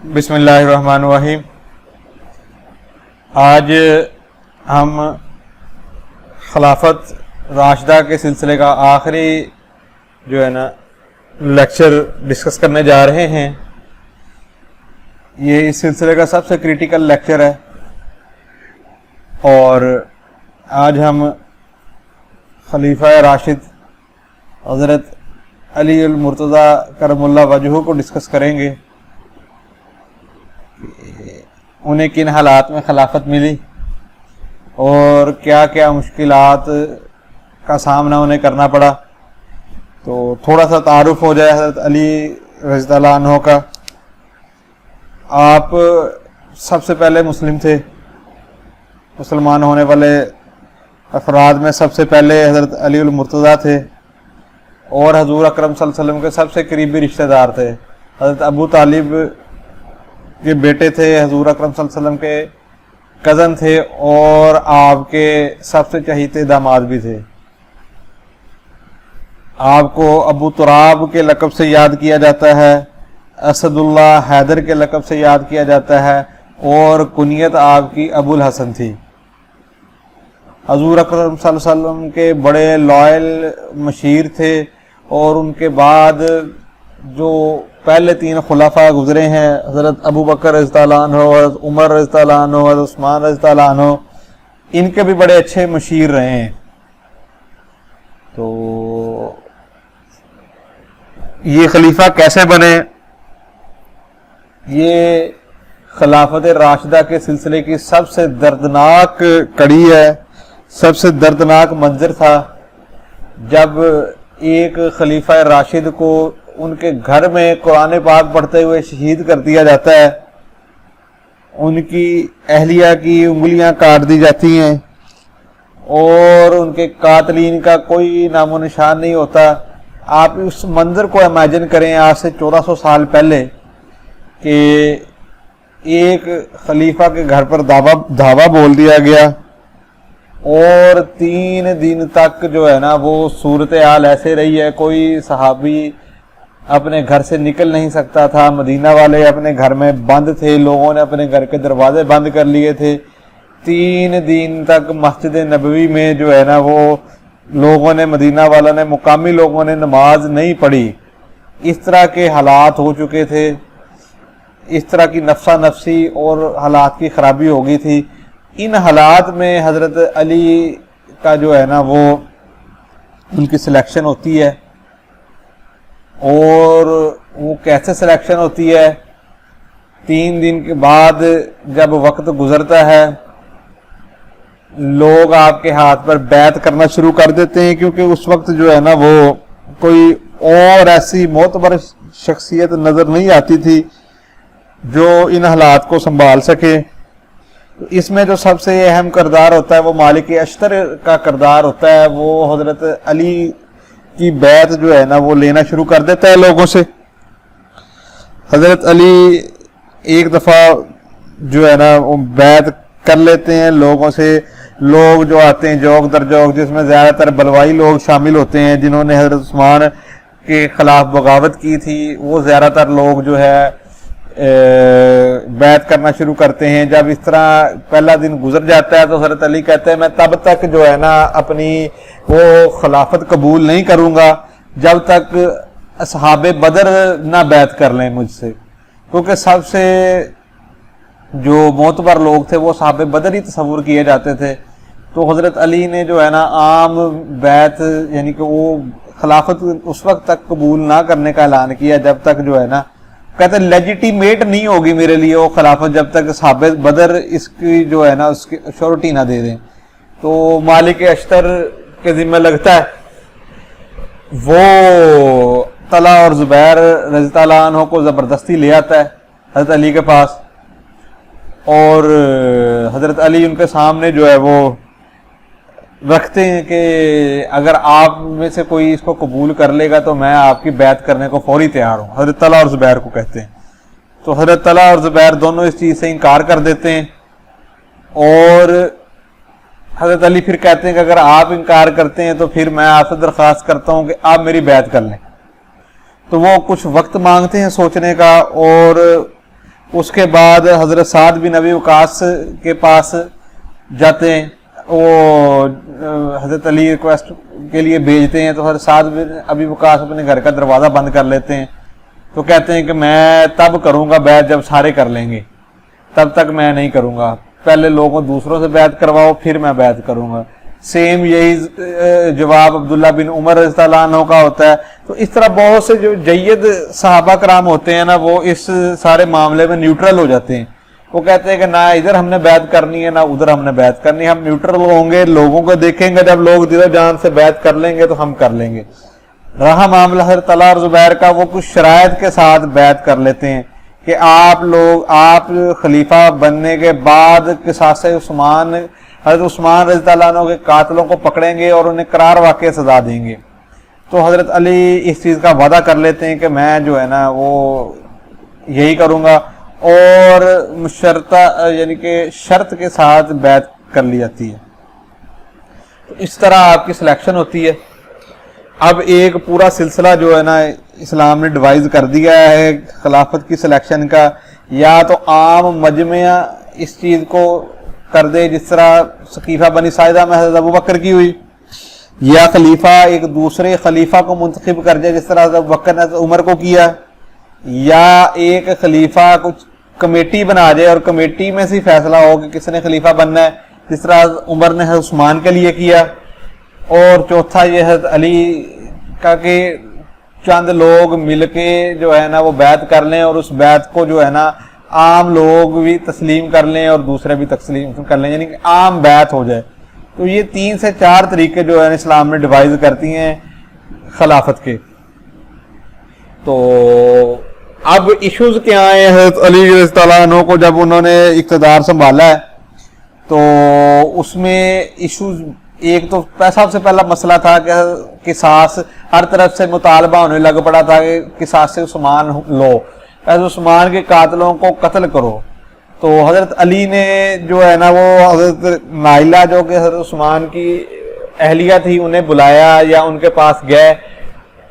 بسم اللہ الرحمن الرحیم۔ آج ہم خلافت راشدہ کے سلسلے کا آخری لیکچر ڈسکس کرنے جا رہے ہیں۔ یہ اس سلسلے کا سب سے کریٹیکل لیکچر ہے اور آج ہم خلیفہ راشد حضرت علی المرتضیٰ کرم اللہ وجہہ کو ڈسکس کریں گے۔ انہیں کن حالات میں خلافت ملی اور کیا کیا مشکلات کا سامنا انہیں کرنا پڑا، تو تھوڑا سا تعارف ہو جائے حضرت علی رضی اللہ عنہ کا۔ آپ سب سے پہلے مسلم تھے، مسلمان ہونے والے افراد میں سب سے پہلے حضرت علی المرتضیٰ تھے اور حضور اکرم صلی اللہ علیہ وسلم کے سب سے قریبی رشتہ دار تھے۔ حضرت ابو طالب کے بیٹے تھے، حضور اکرم صلی اللہ علیہ وسلم کے کزن تھے اور آپ کے سب سے چہیتے داماد بھی تھے۔ آپ کو ابو تراب کے لقب سے یاد کیا جاتا ہے، اسد اللہ حیدر کے لقب سے یاد کیا جاتا ہے اور کنیت آپ کی ابو الحسن تھی۔ حضور اکرم صلی اللہ علیہ وسلم کے بڑے لائل مشیر تھے اور ان کے بعد جو پہلے 3 خلفاء گزرے ہیں، حضرت ابو بکر رضی اللہ عنہ، حضرت عمر رضی اللہ عنہ، حضرت عثمان رضی اللہ عنہ، ان کے بھی بڑے اچھے مشیر رہے ہیں۔ تو یہ خلیفہ کیسے بنے؟ یہ خلافت راشدہ کے سلسلے کی سب سے دردناک کڑی ہے، سب سے دردناک منظر تھا جب ایک خلیفہ راشد کو ان کے گھر میں قرآن پاک پڑھتے ہوئے شہید کر دیا جاتا ہے، ان کی اہلیہ کی انگلیاں کاٹ دی جاتی ہیں اور ان کے قاتلین کا کوئی نام و نشان نہیں ہوتا۔ آپ اس منظر کو امیجن کریں آج سے 1400 سال پہلے کہ ایک خلیفہ کے گھر پر دھاوا بول دیا گیا اور 3 دن تک وہ صورتحال ایسے رہی ہے، کوئی صحابی اپنے گھر سے نکل نہیں سکتا تھا، مدینہ والے اپنے گھر میں بند تھے، لوگوں نے اپنے گھر کے دروازے بند کر لیے تھے۔ 3 دن تک مسجد نبوی میں وہ لوگوں نے، مدینہ والوں نے، مقامی لوگوں نے نماز نہیں پڑھی۔ اس طرح کے حالات ہو چکے تھے، اس طرح کی نفسا نفسی اور حالات کی خرابی ہو گئی تھی۔ ان حالات میں حضرت علی کا وہ ان کی سلیکشن ہوتی ہے اور وہ کیسے سلیکشن ہوتی ہے؟ 3 دن کے بعد جب وقت گزرتا ہے، لوگ آپ کے ہاتھ پر بیعت کرنا شروع کر دیتے ہیں، کیونکہ اس وقت وہ کوئی اور ایسی معتبر شخصیت نظر نہیں آتی تھی جو ان حالات کو سنبھال سکے۔ اس میں جو سب سے اہم کردار ہوتا ہے وہ مالک اشتر کا کردار ہوتا ہے۔ وہ حضرت علی کی بیعت وہ لینا شروع کر دیتا ہے لوگوں سے۔ حضرت علی ایک دفعہ وہ بیعت کر لیتے ہیں لوگوں سے۔ لوگ جو آتے ہیں جوک در جوک، جس میں زیادہ تر بلوائی لوگ شامل ہوتے ہیں جنہوں نے حضرت عثمان کے خلاف بغاوت کی تھی، وہ زیادہ تر لوگ بیعت کرنا شروع کرتے ہیں۔ جب اس طرح پہلا دن گزر جاتا ہے تو حضرت علی کہتے ہیں میں تب تک اپنی وہ خلافت قبول نہیں کروں گا جب تک اصحاب بدر نہ بیعت کر لیں مجھ سے، کیونکہ سب سے جو معتبر لوگ تھے وہ اصحاب بدر ہی تصور کیے جاتے تھے۔ تو حضرت علی نے عام بیعت یعنی کہ وہ خلافت اس وقت تک قبول نہ کرنے کا اعلان کیا جب تک کہتے ہیں لیجیٹیمیٹ نہیں ہوگی میرے لیے وہ خلافت جب تک اصحاب بدر اس کی اس کی شورٹی نہ دے دیں۔ تو مالک اشتر کے ذمہ لگتا ہے، وہ طلحہ اور زبیر رضی اللہ عنہ کو زبردستی لے آتا ہے حضرت علی کے پاس، اور حضرت علی ان کے سامنے وہ رکھتے ہیں کہ اگر آپ میں سے کوئی اس کو قبول کر لے گا تو میں آپ کی بیعت کرنے کو فوری تیار ہوں۔ حضرت طلحہ اور زبیر کو کہتے ہیں۔ تو حضرت طلحہ اور زبیر دونوں اس چیز سے انکار کر دیتے ہیں اور حضرت علی پھر کہتے ہیں کہ اگر آپ انکار کرتے ہیں تو پھر میں آپ سے درخواست کرتا ہوں کہ آپ میری بیعت کر لیں۔ تو وہ کچھ وقت مانگتے ہیں سوچنے کا، اور اس کے بعد حضرت سعد بن ابی وقاص کے پاس جاتے ہیں, وہ حضرت علی ریکویسٹ کے لیے بھیجتے ہیں, تو حضرت سعد بن ابی وقاص اپنے گھر کا دروازہ بند کر لیتے ہیں, تو کہتے ہیں کہ میں تب کروں گا بیعت جب سارے کر لیں گے, تب تک میں نہیں کروں گا, پہلے لوگوں دوسروں سے بیعت کرواؤ پھر میں بیعت کروں گا. سیم یہی جواب عبداللہ بن عمر رضی اللہ عنہ کا ہوتا ہے. تو اس طرح بہت سے جو جید صحابہ کرام ہوتے ہیں نا, وہ اس سارے معاملے میں نیوٹرل ہو جاتے ہیں. وہ کہتے ہیں کہ نہ ادھر ہم نے بیعت کرنی ہے نہ ادھر ہم نے بیعت کرنی ہے, ہم نیوٹرل ہوں گے, لوگوں کو دیکھیں گے, جب لوگ دل و جان سے بیعت کر لیں گے تو ہم کر لیں گے. رہا معاملہ حضرت طلحہ اور زبیر کا, وہ کچھ شرائط کے ساتھ بیعت کر لیتے ہیں کہ آپ خلیفہ بننے کے بعد قصاص عثمان, حضرت عثمان رضی اللہ عنہ کے قاتلوں کو پکڑیں گے اور انہیں قرار واقع سزا دیں گے. تو حضرت علی اس چیز کا وعدہ کر لیتے ہیں کہ میں جو ہے نا وہ یہی کروں گا, اور مشرطہ یعنی کہ شرط کے ساتھ بیعت کر لی جاتی ہے. تو اس طرح آپ کی سلیکشن ہوتی ہے. اب ایک پورا سلسلہ جو ہے نا اسلام نے ڈیوائز کر دیا ہے خلافت کی سلیکشن کا, یا تو عام مجمع اس چیز کو کر دے جس طرح سقیفہ بنی ساعدہ میں حضرت ابوبکر کی ہوئی, یا خلیفہ ایک دوسرے خلیفہ کو منتخب کر دے جس طرح حضرت ابوبکر نے حضرت عمر کو کیا, یا ایک خلیفہ کچھ کمیٹی بنا دے اور کمیٹی میں سے فیصلہ ہو کہ کس نے خلیفہ بننا ہے جس طرح عمر نے حضرت عثمان کے لیے کیا. اور چوتھا یہ حضرت علی کا کہ چند لوگ مل کے جو ہے نا وہ بیعت کر لیں, اور اس بیعت کو جو ہے نا عام لوگ بھی تسلیم کر لیں اور دوسرے بھی تسلیم کر لیں, یعنی کہ عام بیعت ہو جائے. تو یہ 3 سے 4 طریقے جو ہے اسلام میں ڈیوائز کرتی ہیں خلافت کے. تو اب ایشوز کیا آئے حضرت علی رضی اللہ عنہ کو جب انہوں نے اقتدار سنبھالا ہے, تو اس میں ایشوز, ایک تو سب سے پہلا مسئلہ تھا کہ قصاص ہر طرف سے مطالبہ ہونے لگ پڑا تھا کہ قصاص عثمان لو, حضرت عثمان کے قاتلوں کو قتل کرو. تو حضرت علی نے جو ہے نا وہ حضرت نائلہ جو کہ حضرت عثمان کی اہلیہ تھی انہیں بلایا, یا ان کے پاس گئے,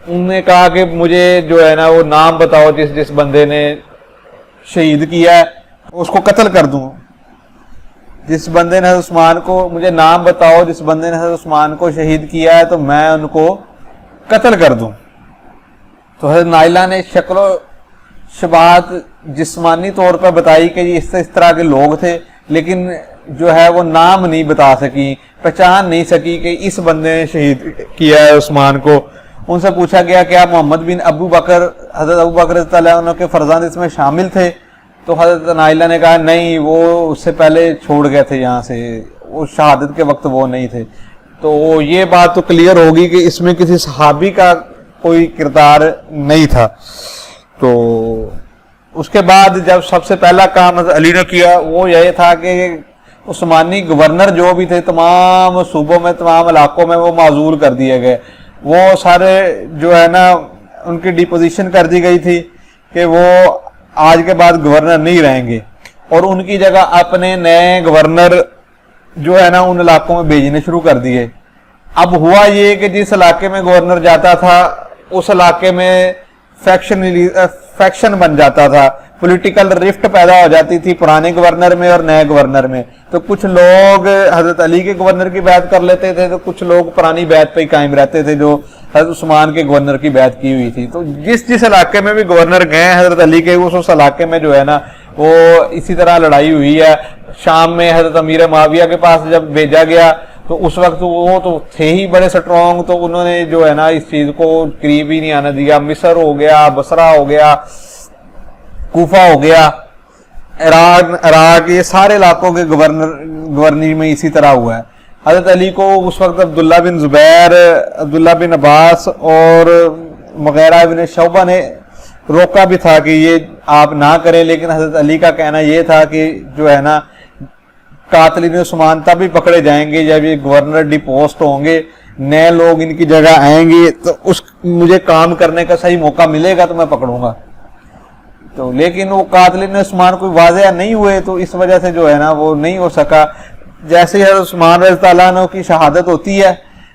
انہوں نے کہا کہ مجھے جو ہے نا وہ نام بتاؤ جس بندے نے شہید کیا ہے اس کو قتل کر دوں. جس بندے نے حضرت عثمان کو, مجھے نام بتاؤ جس بندے نے حضرت عثمان کو شہید کیا ہے تو میں ان کو قتل کر دوں. تو حضرت نائلہ نے شکل و شباہت جسمانی طور پر بتائی کہ یہ اس طرح کے لوگ تھے, لیکن جو ہے وہ نام نہیں بتا سکی, پہچان نہیں سکی کہ اس بندے نے شہید کیا ہے عثمان کو. ان سے پوچھا گیا کہ آپ محمد بن ابو بکر, حضرت ابو بکر رضی اللہ عنہ کے فرزند اس میں شامل تھے؟ تو حضرت نائلہ نے کہا نہیں, وہ اس سے پہلے چھوڑ گئے تھے یہاں سے, وہ شہادت کے وقت وہ نہیں تھے. تو یہ بات تو کلیئر ہوگی کہ اس میں کسی صحابی کا کوئی کردار نہیں تھا. تو اس کے بعد جب سب سے پہلا کام حضرت علی نے کیا وہ یہ تھا کہ عثمانی گورنر جو بھی تھے تمام صوبوں میں, تمام علاقوں میں وہ معزول کر دیے گئے. وہ سارے جو ہے نا ان کی ڈیپوزیشن کر دی گئی تھی کہ وہ آج کے بعد گورنر نہیں رہیں گے, اور ان کی جگہ اپنے نئے گورنر جو ہے نا ان علاقوں میں بھیجنے شروع کر دیے. اب ہوا یہ کہ جس علاقے میں گورنر جاتا تھا اس علاقے میں فیکشن بن جاتا تھا, پولیٹیکل رفٹ پیدا ہو جاتی تھی پرانے گورنر میں اور نئے گورنر میں. تو کچھ لوگ حضرت علی کے گورنر کی بیعت کر لیتے تھے, تو کچھ لوگ پرانی بیعت پہ ہی قائم رہتے تھے جو حضرت عثمان کے گورنر کی بیعت کی ہوئی تھی. تو جس علاقے میں بھی گورنر گئے حضرت علی کے, اس علاقے میں جو ہے نا وہ اسی طرح لڑائی ہوئی ہے. شام میں حضرت امیر معاویہ کے پاس جب بھیجا گیا تو اس وقت وہ تو تھے ہی بڑے سٹرونگ, تو انہوں نے جو ہے نا اس چیز کو قریب ہی نہیں آنے دیا. مصر ہو گیا, بصرہ ہو گیا, کوفہ ہو گیا, عراق, یہ سارے علاقوں کے گورنر میں اسی طرح ہوا ہے. حضرت علی کو اس وقت عبداللہ بن زبیر, عبداللہ بن عباس اور وغیرہ ابن شعبہ نے روکا بھی تھا کہ یہ آپ نہ کریں, لیکن حضرت علی کا کہنا یہ تھا کہ جو ہے نا قاتلین عثمان تب بھی پکڑے جائیں گے جب یہ گورنر ڈیپوسٹ ہوں گے, نئے لوگ ان کی جگہ آئیں گے, تو مجھے کام کرنے کا صحیح موقع ملے گا تو میں پکڑوں گا. تو لیکن وہ قاتلین عثمان کوئی واضح نہیں ہوئے, تو اس وجہ سے جو ہے نا وہ نہیں ہو سکا. جیسے حضرت عثمان رضی اللہ عنہ کی شہادت ہوتی ہے,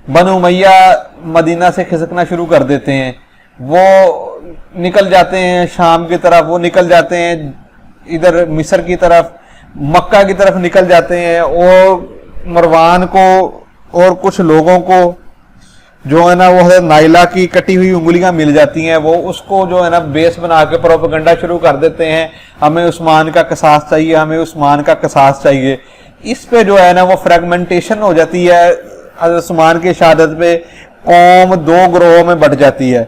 بنو امیہ مدینہ سے کھسکنا شروع کر دیتے ہیں, وہ نکل جاتے ہیں شام کی طرف, وہ نکل جاتے ہیں ادھر مصر کی طرف مکہ کی طرف نکل جاتے ہیں، اور مروان کو اور کچھ لوگوں کو جو ہے نا وہ حضرت نائلہ کی کٹی ہوئی انگلیاں مل جاتی ہیں، وہ اس کو جو ہے نا بیس بنا کے پروپیگنڈا شروع کر دیتے ہیں، ہمیں عثمان کا قصاص چاہیے، ہمیں عثمان کا قصاص چاہیے۔ اس پہ جو ہے نا وہ فریگمنٹیشن ہو جاتی ہے، حضرت عثمان کی شہادت پہ قوم دو گروہوں میں بٹ جاتی ہے،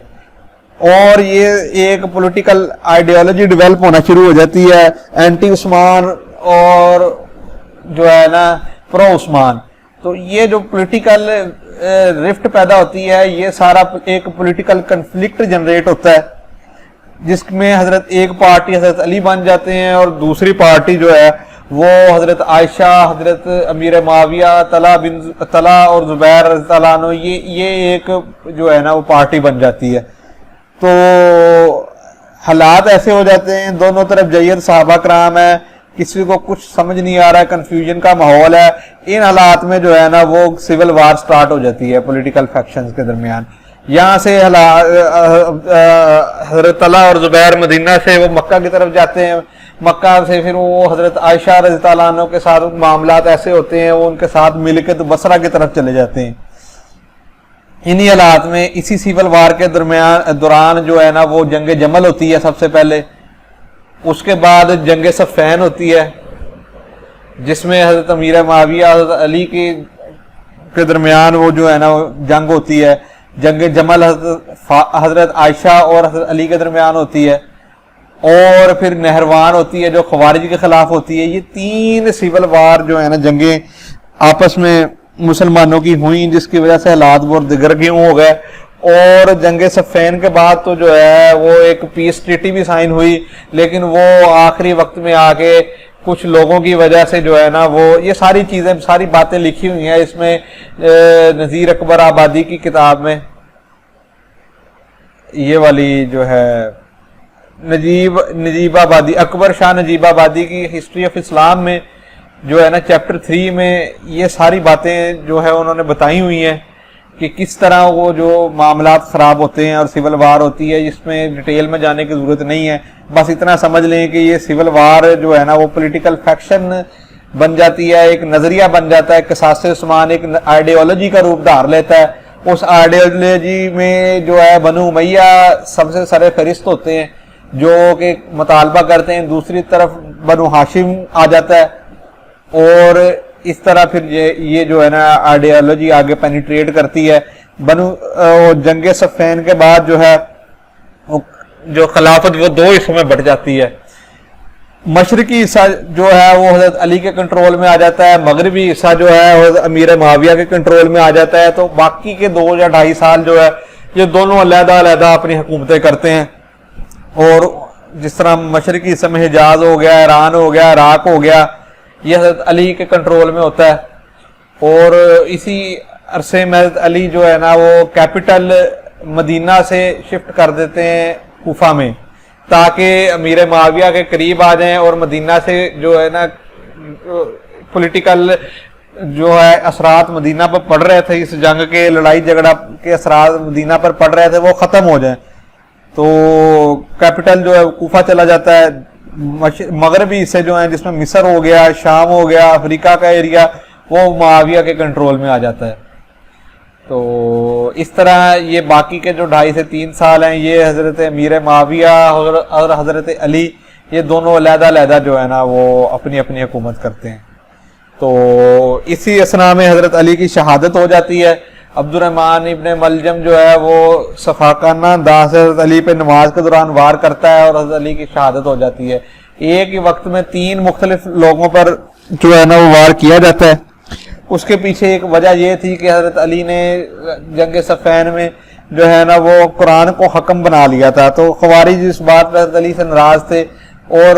اور یہ ایک پولیٹیکل آئیڈیالوجی ڈیولپ ہونا شروع ہو جاتی ہے، اینٹی عثمان اور جو ہے نا پرو عثمان۔ تو یہ جو پولیٹیکل رفٹ پیدا ہوتی ہے، یہ سارا ایک پولیٹیکل کنفلکٹ جنریٹ ہوتا ہے، جس میں حضرت ایک پارٹی حضرت علی بن جاتے ہیں، اور دوسری پارٹی جو ہے وہ حضرت عائشہ، حضرت امیر معاویہ، طلحہ اور زبیر رضی اللہ عنہ، یہ ایک جو ہے نا وہ پارٹی بن جاتی ہے۔ تو حالات ایسے ہو جاتے ہیں، دونوں طرف جید صحابہ کرام ہے، کسی کو کچھ سمجھ نہیں آ رہا ہے، کنفیوژن کا ماحول ہے۔ ان حالات میں جو ہے نا وہ سول وار سٹارٹ ہو جاتی ہے پولیٹیکل فیکشنز کے درمیان۔ یہاں سے حضرت طلحہ اور زبیر مدینہ سے وہ مکہ کی طرف جاتے ہیں، مکہ سے پھر وہ حضرت عائشہ رضی اللہ عنہ کے ساتھ معاملات ایسے ہوتے ہیں، وہ ان کے ساتھ مل کے تو بصرہ کی طرف چلے جاتے ہیں۔ انہی حالات میں اسی سیول وار کے دوران جو ہے نا وہ جنگ جمل ہوتی ہے سب سے پہلے، اس کے بعد جنگ صفین ہوتی ہے، جس میں حضرت امیر معاویہ حضرت علی کے درمیان وہ جو ہے نا جنگ ہوتی ہے۔ جنگ جمل حضرت عائشہ اور حضرت علی کے درمیان ہوتی ہے، اور پھر نہروان ہوتی ہے جو خوارج کے خلاف ہوتی ہے۔ یہ تین سیول وار جو ہے نا جنگیں آپس میں مسلمانوں کی ہوئیں، جس کی وجہ سے حالات بہت دگرگوں ہو گئے۔ اور جنگ صفین کے بعد تو جو ہے وہ ایک پیس ٹریٹی بھی سائن ہوئی، لیکن وہ آخری وقت میں آ کے کچھ لوگوں کی وجہ سے جو ہے نا وہ یہ ساری چیزیں ساری باتیں لکھی ہوئی ہیں اس میں نذیر اکبر آبادی کی کتاب میں، یہ والی جو ہے نجیب آبادی، اکبر شاہ نجیب آبادی کی ہسٹری آف اسلام میں جو ہے نا چیپٹر 3 میں یہ ساری باتیں جو ہے انہوں نے بتائی ہوئی ہیں کہ کس طرح وہ جو معاملات خراب ہوتے ہیں اور سول وار ہوتی ہے، جس میں ڈیٹیل میں جانے کی ضرورت نہیں ہے، بس اتنا سمجھ لیں کہ یہ سول وار جو ہے نا وہ پولیٹیکل فیکشن بن جاتی ہے، ایک نظریہ بن جاتا ہے، قصاص عثمان ایک آئیڈیالوجی کا روپ دھار لیتا ہے۔ اس آئیڈیالوجی میں جو ہے بنو امیہ سب سے سر فہرست ہوتے ہیں جو کہ مطالبہ کرتے ہیں، دوسری طرف بنو ہاشم آ جاتا ہے، اور اس طرح پھر یہ جو ہے نا آئیڈیالوجی آگے پینیٹریٹ کرتی ہے۔ جنگ صفین کے بعد جو ہے جو خلافت وہ دو حصوں میں بٹ جاتی ہے، مشرقی حصہ جو ہے وہ حضرت علی کے کنٹرول میں آ جاتا ہے، مغربی حصہ جو ہے حضرت امیر معاویہ کے کنٹرول میں آ جاتا ہے۔ تو باقی کے 2 یا 2.5 سال جو ہے یہ دونوں علیحدہ علیحدہ اپنی حکومتیں کرتے ہیں، اور جس طرح مشرقی حصہ میں حجاز ہو گیا، ایران ہو گیا، عراق ہو گیا، یہ حضرت علی کے کنٹرول میں ہوتا ہے۔ اور اسی عرصے میں حضرت علی جو ہے نا وہ کیپٹل مدینہ سے شفٹ کر دیتے ہیں کوفہ میں، تاکہ امیر معاویہ کے قریب آ جائیں، اور مدینہ سے جو ہے نا پولیٹیکل جو ہے اثرات مدینہ پر پڑ رہے تھے، اس جنگ کے لڑائی جھگڑا کے اثرات مدینہ پر پڑ رہے تھے، وہ ختم ہو جائیں۔ تو کیپٹل جو ہے کوفہ چلا جاتا ہے۔ مغربی حصے جو ہیں جس میں مصر ہو گیا، شام ہو گیا، افریقہ کا ایریا، وہ معاویہ کے کنٹرول میں آ جاتا ہے۔ تو اس طرح یہ باقی کے جو 2.5 سے 3 سال ہیں یہ حضرت امیر معاویہ اور حضرت علی یہ دونوں علیحدہ علیحدہ جو ہے نا وہ اپنی اپنی حکومت کرتے ہیں۔ تو اسی اثناء میں حضرت علی کی شہادت ہو جاتی ہے۔ عبد الرحمن ابن ملجم جو ہے وہ صفاقانہ انداز سے حضرت علی پہ نماز کے دوران وار کرتا ہے، اور حضرت علی کی شہادت ہو جاتی ہے۔ ایک ہی وقت میں 3 مختلف لوگوں پر جو ہے نا وہ وار کیا جاتا ہے۔ اس کے پیچھے ایک وجہ یہ تھی کہ حضرت علی نے جنگ صفین میں جو ہے نا وہ قرآن کو حکم بنا لیا تھا، تو خوارج اس بات پر حضرت علی سے ناراض تھے، اور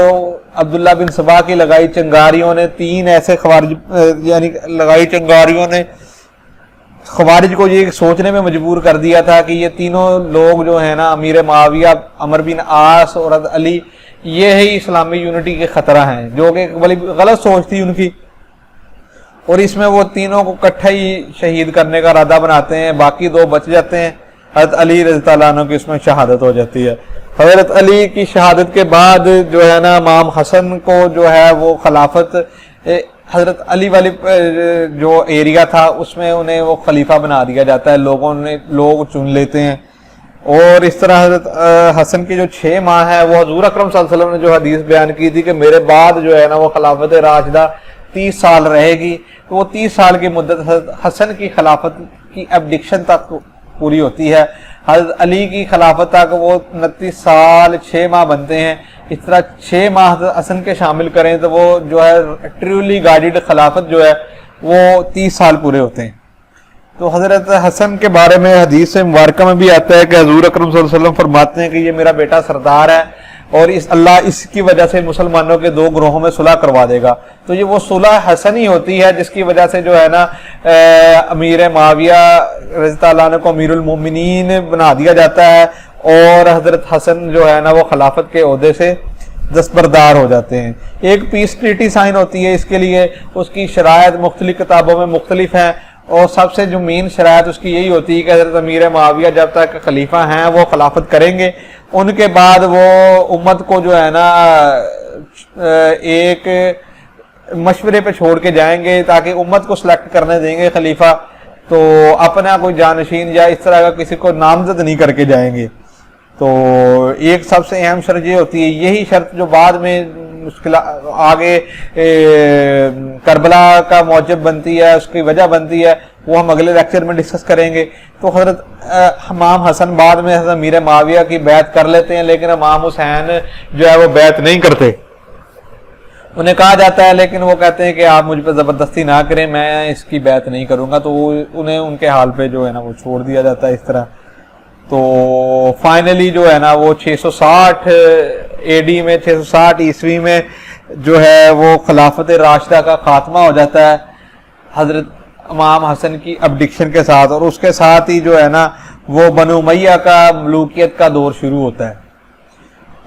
عبداللہ بن سبا کی لگائی چنگاریوں نے 3 ایسے خوارج یعنی لگائی چنگاریوں نے خوارج کو یہ سوچنے میں مجبور کر دیا تھا کہ یہ تینوں لوگ جو ہیں نا امیر معاویہ، عمر بن عاص اور حضرت علی، یہ ہی اسلامی یونٹی کے خطرہ ہیں، جو کہ بڑی غلط سوچ تھی ان کی، اور اس میں وہ تینوں کو اکٹھا ہی شہید کرنے کا ارادہ بناتے ہیں۔ باقی 2 بچ جاتے ہیں، حضرت علی رضی اللہ عنہ کی اس میں شہادت ہو جاتی ہے. حضرت علی کی شہادت کے بعد جو ہے نا امام حسن کو جو ہے وہ خلافت حضرت علی والی جو ایریا تھا اس میں انہیں وہ خلیفہ بنا دیا جاتا ہے, لوگ چن لیتے ہیں. اور اس طرح حضرت حسن کی جو 6 ماہ ہے وہ حضور اکرم صلی اللہ علیہ وسلم نے جو حدیث بیان کی تھی کہ میرے بعد جو ہے نا وہ خلافت راشدہ 30 سال رہے گی, تو وہ 30 سال کی مدت حضرت حسن کی خلافت کی ایبڈکشن تک پوری ہوتی ہے. حضرت علی کی خلافت تک وہ 29 سال 6 ماہ بنتے ہیں. اس طرح 6 ماہ حضرت حسن کے شامل کریں تو وہ جو ہے ٹریولی گائیڈڈ خلافت جو ہے وہ 30 سال پورے ہوتے ہیں. تو حضرت حسن کے بارے میں حدیث مبارکہ میں بھی آتا ہے کہ حضور اکرم صلی اللہ علیہ وسلم فرماتے ہیں کہ یہ میرا بیٹا سردار ہے اور اللہ اس کی وجہ سے مسلمانوں کے 2 گروہوں میں صلح کروا دے گا. تو یہ وہ صلح حسن ہی ہوتی ہے جس کی وجہ سے جو ہے نا امیر معاویہ رضی اللہ عنہ کو امیر المومنین بنا دیا جاتا ہے اور حضرت حسن جو ہے نا وہ خلافت کے عہدے سے دستبردار ہو جاتے ہیں. ایک پیس ٹریٹی سائن ہوتی ہے اس کے لیے, اس کی شرائط مختلف کتابوں میں مختلف ہیں اور سب سے جو مین شرائط اس کی یہی ہوتی ہے کہ حضرت امیر معاویہ جب تک خلیفہ ہیں وہ خلافت کریں گے, ان کے بعد وہ امت کو جو ہے نا ایک مشورے پہ چھوڑ کے جائیں گے تاکہ امت کو سلیکٹ کرنے دیں گے خلیفہ, تو اپنا کوئی جانشین یا اس طرح کا کسی کو نامزد نہیں کر کے جائیں گے. تو ایک سب سے اہم شرط یہ ہوتی ہے, یہی شرط جو بعد میں آگے کربلا کا موجب بنتی ہے, اس کی وجہ بنتی ہے, وہ ہم اگلے لیکچر میں ڈسکس کریں گے. تو حضرت امام حسن بعد میں حضرت امیر معاویہ کی بیعت کر لیتے ہیں, لیکن امام حسین جو ہے وہ بیعت نہیں کرتے. انہیں کہا جاتا ہے لیکن وہ کہتے ہیں کہ آپ مجھ پہ زبردستی نہ کریں, میں اس کی بیعت نہیں کروں گا. تو انہیں ان کے حال پہ جو ہے نا وہ چھوڑ دیا جاتا ہے اس طرح. تو فائنلی جو ہے نا وہ 660 AD میں 660 عیسوی میں جو ہے وہ خلافت راشدہ کا خاتمہ ہو جاتا ہے حضرت امام حسن کی ابڈکشن کے ساتھ, اور اس کے ساتھ ہی جو ہے نا وہ بنو امیہ کا ملوکیت کا دور شروع ہوتا ہے.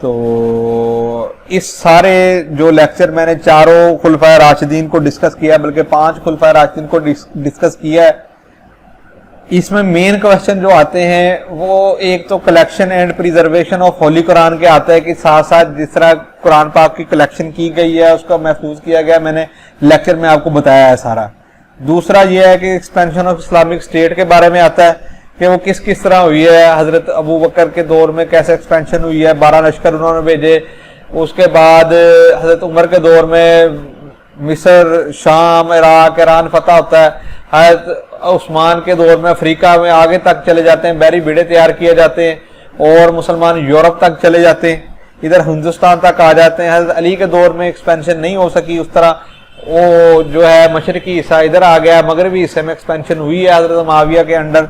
تو اس سارے جو لیکچر میں نے 4 خلفائے راشدین کو ڈسکس کیا, بلکہ 5 خلفائے راشدین کو ڈسکس کیا ہے. اس میں مین کوشچن جو آتے ہیں وہ ایک تو collection and preservation of Holy Quran کے آتا ہے کہ ساتھ ساتھ جس طرح قرآن پاک کی کلیکشن کی گئی ہے اس کو محفوظ کیا گیا, میں نے لیکچر میں آپ کو بتایا ہے سارا. دوسرا یہ ہے کہ ایکسپینشن آف اسلامک اسٹیٹ کے بارے میں آتا ہے کہ وہ کس طرح ہوئی ہے, حضرت ابو بکر کے دور میں کیسے ایکسپینشن ہوئی ہے, 12 لشکر انہوں نے بھیجے. اس کے بعد حضرت عمر کے دور میں مصر, شام, عراق, ایران فتح ہوتا ہے. حضرت عثمان کے دور میں افریقہ میں آگے تک چلے جاتے ہیں, بحری بیڑے تیار کیے جاتے ہیں اور مسلمان یورپ تک چلے جاتے ہیں, ادھر ہندوستان تک آ جاتے ہیں. حضرت علی کے دور میں ایکسپینشن نہیں ہو سکی اس طرح, وہ جو ہے مشرقی حصہ ادھر آ گیا, مغربی حصے میں ایکسپینشن ہوئی ہے حضرت معاویہ کے انڈر.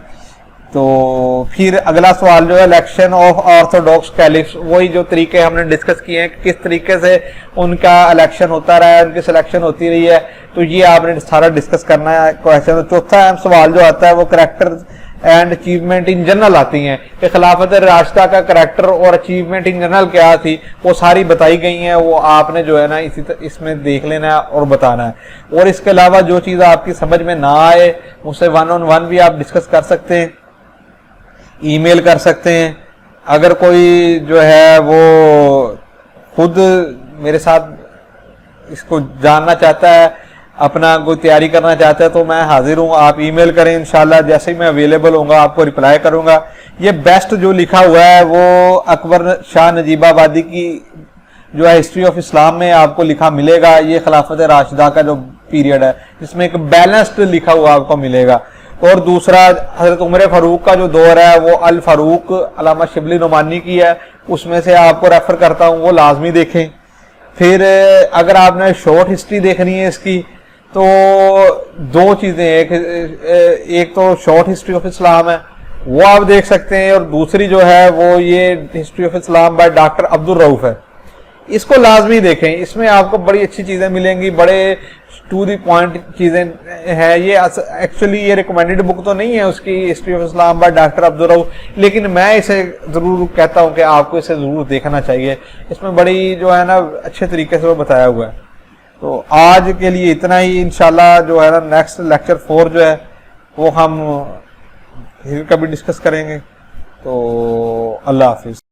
تو پھر اگلا سوال جو ہے الیکشن آف آرتھوڈاکس کیلفس, وہی جو طریقے ہم نے ڈسکس کیے ہیں کہ کس طریقے سے ان کا الیکشن ہوتا رہا ہے, ان کی سلیکشن ہوتی رہی ہے, تو یہ آپ نے سارا ڈسکس کرنا ہے کوشچن. چوتھا اہم سوال جو آتا ہے وہ character and achievement in general آتی ہیں کہ خلافت راشدہ کا کریکٹر اور اچیومنٹ ان جنرل کیا تھی, وہ ساری بتائی گئی ہیں. وہ آپ نے جو ہے نا اس میں دیکھ لینا ہے اور بتانا ہے. اور اس کے علاوہ جو چیز آپ کی سمجھ میں نہ آئے مجھ سے 1 on 1 بھی آپ ڈسکس کر سکتے ہیں, ای میل کر سکتے ہیں. اگر کوئی جو ہے وہ خود میرے ساتھ اس کو جاننا چاہتا ہے, اپنا کوئی تیاری کرنا چاہتا ہے, تو میں حاضر ہوں. آپ ای میل کریں, انشاءاللہ جیسے ہی میں اویلیبل ہوں گا آپ کو رپلائی کروں گا. یہ بیسٹ جو لکھا ہوا ہے وہ اکبر شاہ نجیب آبادی کی جو ہے ہسٹری آف اسلام میں آپ کو لکھا ملے گا. یہ خلافت راشدہ کا جو پیریڈ ہے جس میں ایک بیلنسڈ لکھا ہوا آپ کو ملے گا. اور دوسرا حضرت عمر فاروق کا جو دور ہے وہ الفاروق علامہ شبلی نعمانی کی ہے, اس میں سے آپ کو ریفر کرتا ہوں, وہ لازمی دیکھیں. پھر اگر آپ نے شارٹ ہسٹری دیکھنی ہے اس کی تو 2 چیزیں, ایک تو شارٹ ہسٹری آف اسلام ہے وہ آپ دیکھ سکتے ہیں, اور دوسری جو ہے وہ یہ history of Islam by doctor عبد الرؤف ہے. اس کو لازمی دیکھیں, اس میں آپ کو بڑی اچھی چیزیں ملیں گی, بڑے ٹو دی پوائنٹ چیزیں ہیں. یہ ایکچولی یہ ریکمینڈڈ بک تو نہیں ہے اس کی history of Islam by doctor عبد الرؤف, لیکن میں اسے ضرور کہتا ہوں کہ آپ کو اسے ضرور دیکھنا چاہیے. اس میں بڑی جو ہے نا اچھے طریقے سے وہ بتایا ہوا ہے. تو آج کے لیے اتنا ہی. انشاءاللہ جو ہے نا نیکسٹ لیکچر 4 جو ہے وہ ہم پھر کبھی ڈسکس کریں گے. تو اللہ حافظ.